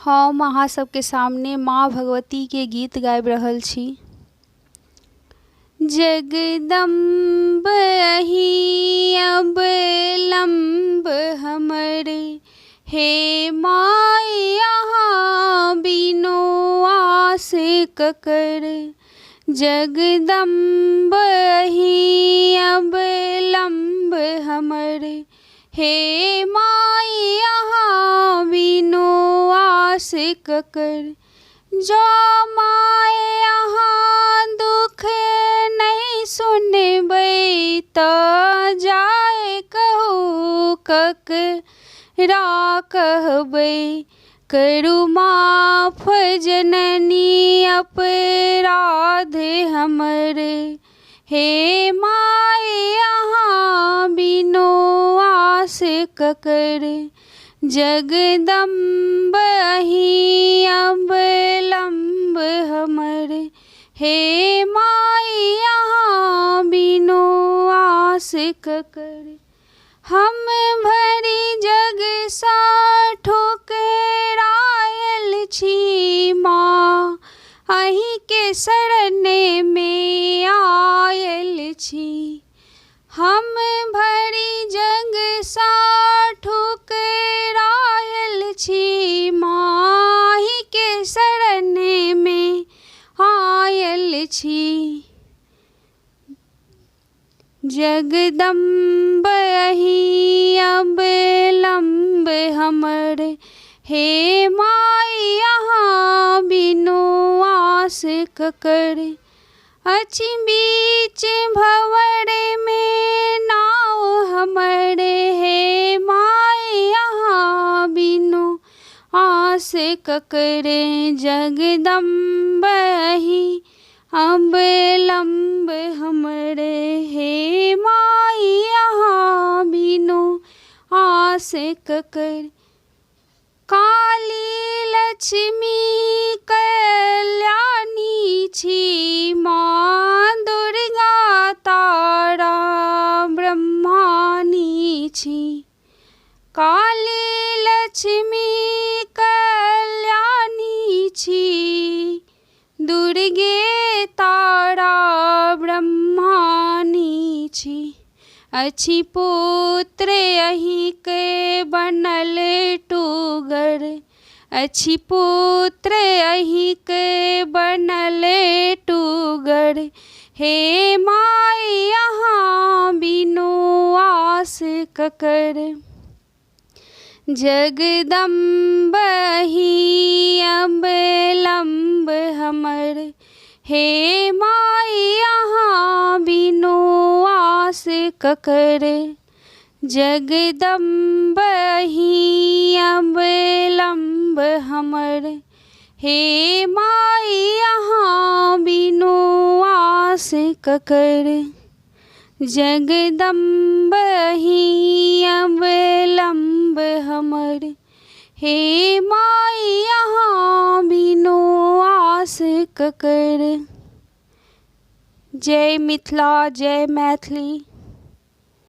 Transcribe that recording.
हम अहाँ सबके सामने माँ भगवती के गीत गाबि रहल छी। जगदम्ब अहि अवलम्ब हमर, हे माय अहाँ बिनु आस ककर। जगदम्ब अहि अवलम्ब हमर, हे माय अहाँ बिनु आस ककर। जो माय अहाँ दुख नहीं सुनबै तऽ जाय कहू ककरा कहबै। करू माफ जननी अपराध हमर, हे माय अहाँ बिनु आस ककर। जगदम्ब अहि अवलम्ब हमर, हे माय अहाँ बिनु आस ककर। हम भरी जग सा ठुकरायल छी माँ, अहीं के शरण में आयल छी। हम भरी जग सा ठुकरायल छी माँ, अहीं के शरण में आयल छी। जगदम्ब अहि अवलम्ब हमर, हे माय अहाँ बिनु आस ककर। अछि बीच भंवर में नाव हमर, हे माय अहाँ बिनु आस ककर। जगदम्ब अहि अवलम्ब हमर, हे माय अहाँ बिनु आस ककर। काली लक्ष्मी कल्याणी छी माँ, दुर्गा तारा ब्रह्मानी छी। काली लक्ष्मी कल्याणी छी, दुर्गे तारा ब्रह्मानी छी। अछि पुत्र अहीं के बनल टूगर, अछि पुत्र अहीं के बनल टूगर। हे माय अहाँ बिनु आस ककर। जगदम्ब अहि अवलम्ब हमर, हे माय अहाँ बिनु आस ककर। जगदम्ब अहि अवलम्ब हमर, हे माय अहाँ बिनु आस ककर। जगदम्ब अहि अवलम्ब हमर, हे माय अहाँ बिनु आस ककर। जय मिथिला, जय मैथिली।